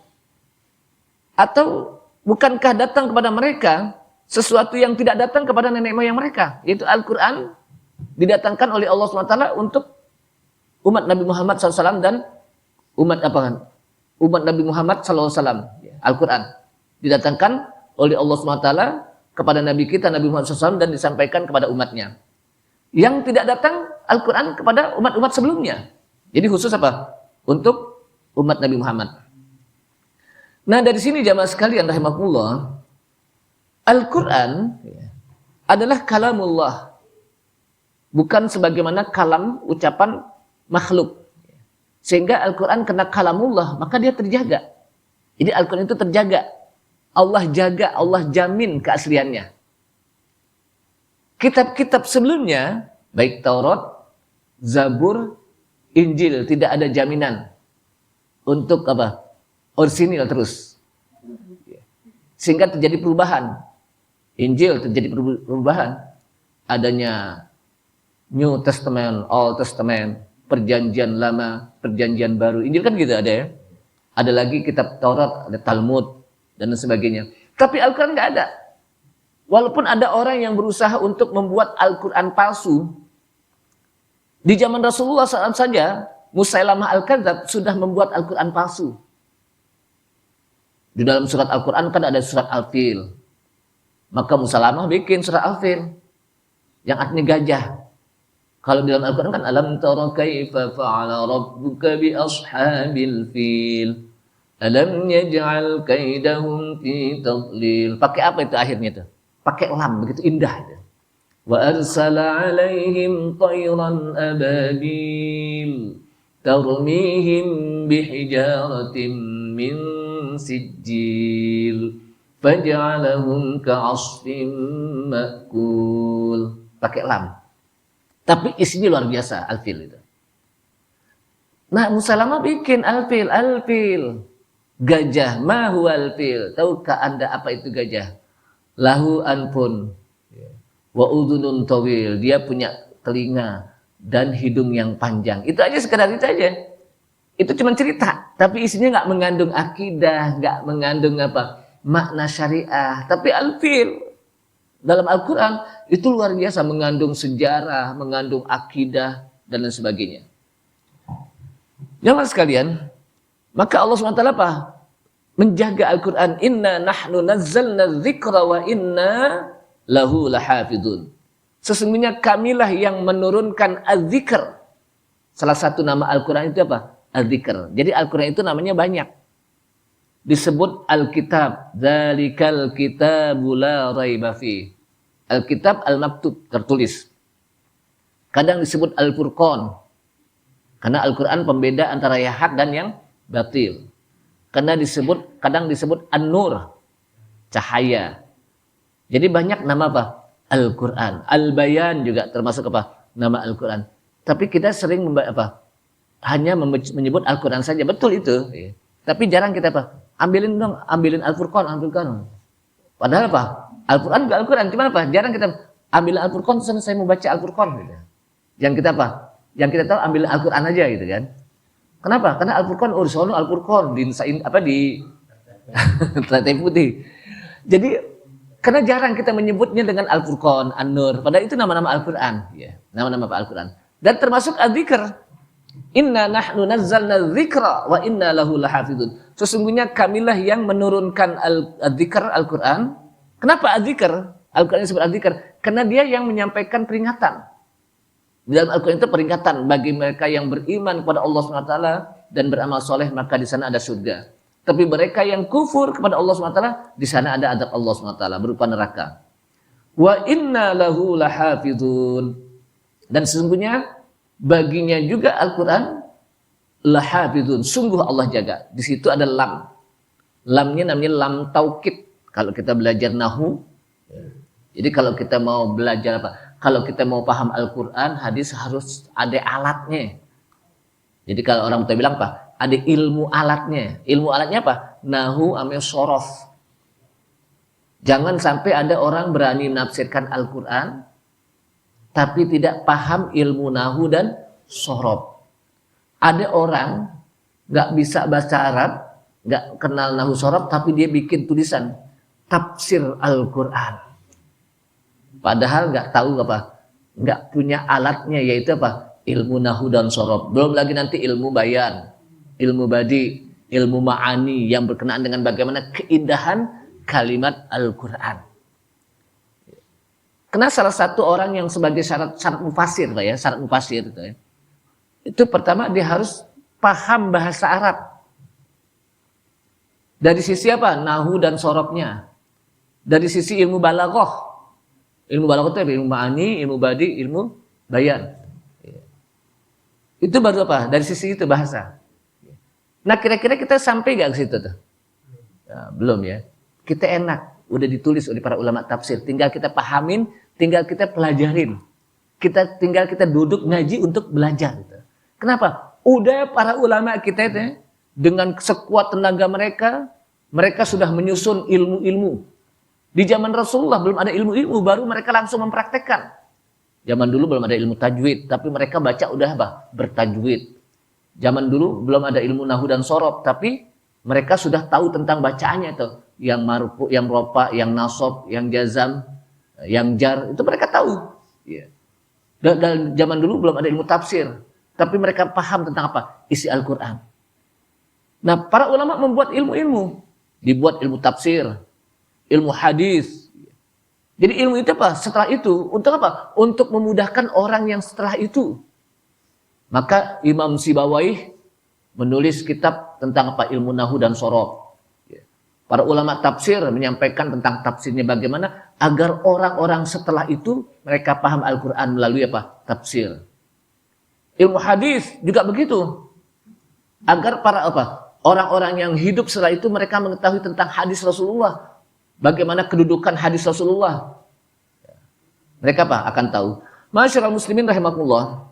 Atau bukankah datang kepada mereka sesuatu yang tidak datang kepada nenek moyang mereka, yaitu Al-Quran didatangkan oleh Allah SWT untuk umat Nabi Muhammad SAW dan umat Nabi Muhammad SAW. Al-Quran didatangkan oleh Allah SWT kepada Nabi kita Nabi Muhammad SAW dan disampaikan kepada umatnya. Yang tidak datang Al-Quran kepada umat-umat sebelumnya. Jadi khusus untuk umat Nabi Muhammad. Nah, dari sini jamaah sekalian rahimakumullah, Al-Quran adalah kalamullah, bukan sebagaimana kalam ucapan makhluk. Sehingga Al-Quran kena kalamullah, maka dia terjaga. Jadi Al-Quran itu terjaga. Allah jaga, Allah jamin keasliannya. Kitab-kitab sebelumnya, baik Taurat, Zabur, Injil, tidak ada jaminan untuk orisinil terus. Sehingga terjadi perubahan. Injil terjadi perubahan. Adanya New Testament, Old Testament, perjanjian lama, perjanjian baru. Injil kan gitu ada ya. Ada lagi kitab Taurat, ada Talmud, dan sebagainya. Tapi Al-Quran nggak ada. Walaupun ada orang yang berusaha untuk membuat Al-Quran palsu. Di zaman Rasulullah SAW saja, Musailamah Al-Kadzab sudah membuat Al-Quran palsu. Di dalam surat Al-Quran kan ada surat Al-Fil. Maka Musailamah bikin surat Al-Fil yang artinya gajah. Kalau di dalam Al-Quran kan alam tara kaifa fa'ala rabbuka bi ashabil fil. Alam yaj'al kaidahum fi tadlil. Pakai apa itu akhirnya itu? Pakai lam, begitu indah itu. Wa arsala 'alaihim tayran ababil tarmihim bihijaratin min sijil faj'alahum ka'asfin ma'kul. Pakai lam. Tapi isinya luar biasa Al-Fil itu. Nah, Musailamah bikin Al-Fil. Gajah, ma huwal fil. Tahukah Anda apa itu gajah? Lahu anfun wa udhunun tawil. Dia punya telinga dan hidung yang panjang. Itu aja, sekedar itu aja. Itu cuma cerita, tapi isinya nggak mengandung akidah, nggak mengandung apa makna syariah. Tapi Al-Fil dalam Al-Quran itu luar biasa, mengandung sejarah, mengandung akidah dan lain sebagainya. Jamaah sekalian, maka Allah SWT apa? Menjaga Al-Quran. Inna nahnu nazzalna dzikra wa inna lahu lahafidun. Sesungguhnya kamilah yang menurunkan az-zikr. Salah satu nama Al-Quran itu apa? Az-zikr. Jadi Al-Quran itu namanya banyak. Disebut Al-Kitab. Dzalikal kitabu la raiba fi. Al-Kitab al-maktub, tertulis. Kadang disebut Al-Furqan. Karena Al-Quran pembeda antara yang hak dan yang batil. Karena kadang disebut An-Nur, cahaya. Jadi banyak nama apa? Al-Quran. Al-Bayan juga termasuk apa? Nama Al-Quran. Tapi kita sering hanya menyebut Al-Quran saja. Betul itu. Tapi jarang kita ambilin Al-Furqan, Padahal apa? Al-Quran juga Al-Quran. Cuman apa? Jarang kita ambil Al-Furqan, saya mau baca Al-Furqan. Gitu. Yang kita Yang kita tahu ambil Al-Quran aja gitu kan. Kenapa? Karena Al-Furqan, sono Al-Furqan di Teratai Putih. Jadi karena jarang kita menyebutnya dengan Al-Furqan, An-Nur. Padahal itu nama-nama Al-Quran. Ya, nama-nama Al-Quran. Dan termasuk Al-Dzikr. Inna nahnu nazzalna dzikra wa inna lahu lahafidun. Sesungguhnya kamilah yang menurunkan Al-Dzikr, Al-Quran. Kenapa Al-Dzikr? Al-Quran disebut Al-Dzikr karena dia yang menyampaikan peringatan. Di dalam Al-Quran itu peringatan bagi mereka yang beriman kepada Allah SWT dan beramal soleh, maka di sana ada surga. Tapi mereka yang kufur kepada Allah SWT, di sana ada adab Allah SWT berupa neraka. Wa inna lahu lahafidun. Dan sesungguhnya baginya juga Al-Quran lahafidun. Sungguh Allah jaga. Di situ ada lam. Lamnya namanya lam taukid. Kalau kita belajar nahu, jadi kalau kita mau belajar kalau kita mau paham Al-Quran, hadis harus ada alatnya. Jadi kalau orang tua bilang ada ilmu alatnya. Ilmu alatnya apa? Nahu ame sorof. Jangan sampai ada orang berani menafsirkan Al-Quran, tapi tidak paham ilmu nahu dan sorof. Ada orang nggak bisa bahasa Arab, nggak kenal nahu sorof, tapi dia bikin tulisan tafsir Al-Quran. Padahal nggak tahu nggak punya alatnya, yaitu ilmu nahu dan sorof. Belum lagi nanti ilmu bayan, ilmu badi, ilmu ma'ani yang berkenaan dengan bagaimana keindahan kalimat Al-Quran. Karena salah satu orang yang sebagai syarat mufasir, syarat mufasir itu pertama dia harus paham bahasa Arab. Dari sisi nahu dan sorofnya. Dari sisi ilmu balaghah. Ilmu balaghah itu ilmu ma'ani, ilmu badi, ilmu bayan. Itu baru dari sisi itu bahasa. Nah, kira-kira kita sampai gak ke situ tuh? Ya, belum ya. Kita enak, udah ditulis oleh para ulama tafsir. Tinggal kita pahamin, tinggal kita pelajarin. Tinggal kita duduk ngaji untuk belajar. Gitu. Kenapa? Udah para ulama kita itu dengan sekuat tenaga mereka sudah menyusun ilmu-ilmu. Di zaman Rasulullah belum ada ilmu-ilmu, baru mereka langsung mempraktekkan. Zaman dulu belum ada ilmu tajwid, tapi mereka baca udah bertajwid. Zaman dulu belum ada ilmu nahu dan sorof, tapi mereka sudah tahu tentang bacaannya itu. Yang marfu, yang rofa, yang nasab, yang jazam, yang jar, itu mereka tahu. Dan zaman dulu belum ada ilmu tafsir. tapi mereka paham tentang apa? Isi Al-Quran. Nah, para ulama membuat ilmu-ilmu. Dibuat ilmu tafsir, ilmu hadis. Jadi ilmu itu apa? Setelah itu, untuk apa? Untuk memudahkan orang yang setelah itu. Maka Imam Sibawayh menulis kitab tentang apa? Ilmu nahu dan sorof. Para ulama tafsir menyampaikan tentang tafsirnya bagaimana agar orang-orang setelah itu mereka paham Al-Quran melalui apa? Tafsir. Ilmu hadis juga begitu. Agar para apa? Orang-orang yang hidup setelah itu mereka mengetahui tentang hadis Rasulullah. Bagaimana kedudukan hadis Rasulullah. Mereka apa? Akan tahu. Masyaallah muslimin rahimakumullah.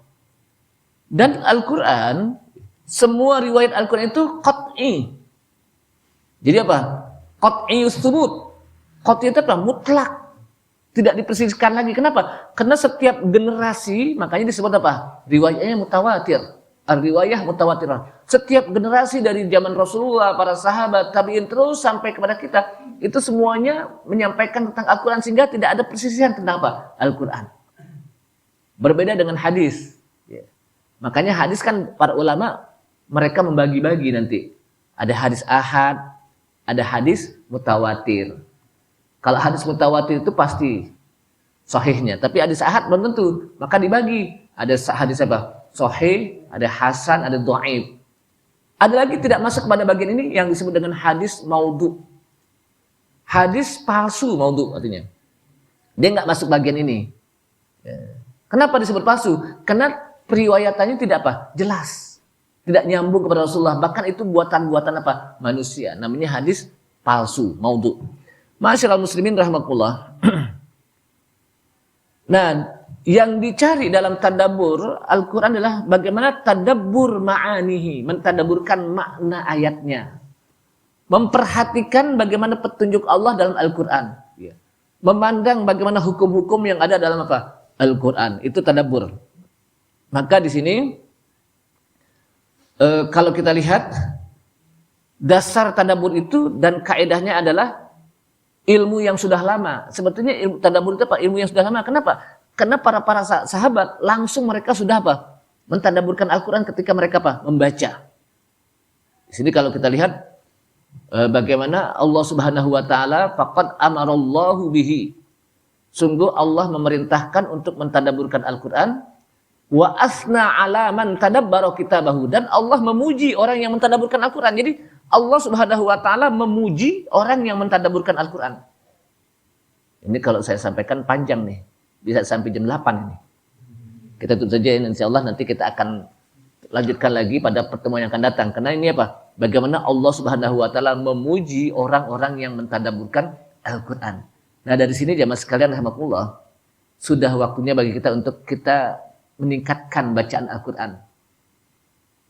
Dan Al-Quran, semua riwayat Al-Quran itu qat'i. Jadi apa? Qat'iyus tsubut. Qat'i itu apa? Mutlak. Tidak dipersisihkan lagi. Kenapa? Karena setiap generasi, makanya disebut apa? Riwayatnya mutawatir. Riwayah mutawatirah. Setiap generasi dari zaman Rasulullah, para sahabat, tabi'in terus sampai kepada kita, itu semuanya menyampaikan tentang Al-Quran sehingga tidak ada persisihan tentang apa? Al-Quran. Berbeda dengan hadis. Makanya hadis kan para ulama mereka membagi-bagi nanti. Ada hadis ahad, ada hadis mutawatir. Kalau hadis mutawatir itu pasti sahihnya, tapi hadis ahad belum tentu. Maka dibagi. Ada hadis apa? Sahih, ada hasan, ada dhaif. Ada lagi tidak masuk pada bagian ini yang disebut dengan hadis maudhu. Hadis palsu maudhu artinya. Dia nggak masuk bagian ini. Kenapa disebut palsu? Karena periwayatannya tidak apa? Jelas. Tidak nyambung kepada Rasulullah. Bahkan itu buatan-buatan apa? Manusia. Namanya hadis palsu, maudhu. Masyaallah muslimin rahimakumullah. Nah, yang dicari dalam tadabbur Al-Quran adalah bagaimana tadabbur ma'anihi, mentadabburkan makna ayatnya. Memperhatikan bagaimana petunjuk Allah dalam Al-Quran. Memandang bagaimana hukum-hukum yang ada dalam apa? Al-Quran. Itu tadabbur. Maka di sini kalau kita lihat dasar tadabbur itu dan kaedahnya adalah ilmu yang sudah lama. Sebetulnya ilmu tadabbur itu apa? Ilmu yang sudah lama. Kenapa? Karena para sahabat langsung mereka sudah apa? Mentadabburkan Al-Quran ketika mereka apa? Membaca. Di sini kalau kita lihat bagaimana Allah Subhanahu wa taala faqad amarallahu bihi. Sungguh Allah memerintahkan untuk mentadabburkan Al-Quran. Wa asna ala man tadabbara kitabahu, dan Allah memuji orang yang mentadabburkan Al-Quran. Jadi Allah Subhanahu wa taala memuji orang yang mentadabburkan Al-Quran. Ini kalau saya sampaikan panjang nih. Bisa sampai jam 8 ini. Kita tutup saja ini, insyaallah nanti kita akan lanjutkan lagi pada pertemuan yang akan datang. Karena ini apa? Bagaimana Allah Subhanahu wa taala memuji orang-orang yang mentadabburkan Al-Quran. Nah, dari sini jamaah sekalian rahimakumullah, sudah waktunya bagi kita untuk kita meningkatkan bacaan Al-Quran.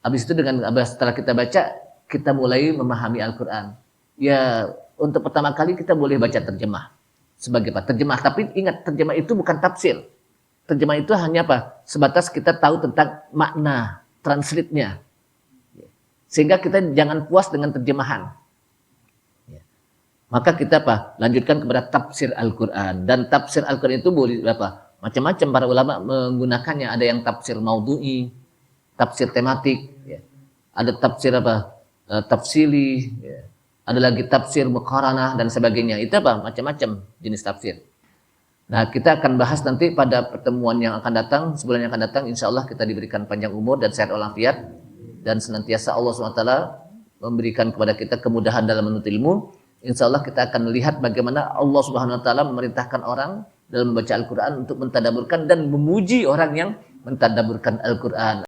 Habis itu setelah kita baca, kita mulai memahami Al-Quran. Ya, untuk pertama kali kita boleh baca terjemah. Sebagai apa? Terjemah. Tapi ingat, terjemah itu bukan tafsir. Terjemah itu hanya apa? Sebatas kita tahu tentang makna, translate-nya. Sehingga kita jangan puas dengan terjemahan. Maka kita apa? Lanjutkan kepada tafsir Al-Quran. Dan tafsir Al-Quran itu boleh apa? Macam-macam para ulama menggunakannya. Ada yang tafsir maudhu'i, tafsir tematik, ada tafsir apa? Tafsili, ada lagi tafsir muqaranah dan sebagainya. Itu apa? Macam-macam jenis tafsir. Nah, kita akan bahas nanti pada pertemuan yang akan datang, sebulan yang akan datang. Insya Allah kita diberikan panjang umur dan sehat walafiat, dan senantiasa Allah SWT memberikan kepada kita kemudahan dalam menuntut ilmu. Insya Allah kita akan melihat bagaimana Allah Subhanahu Wa Taala memerintahkan orang dalam membaca Al-Quran untuk mentadabburkan dan memuji orang yang mentadabburkan Al-Quran.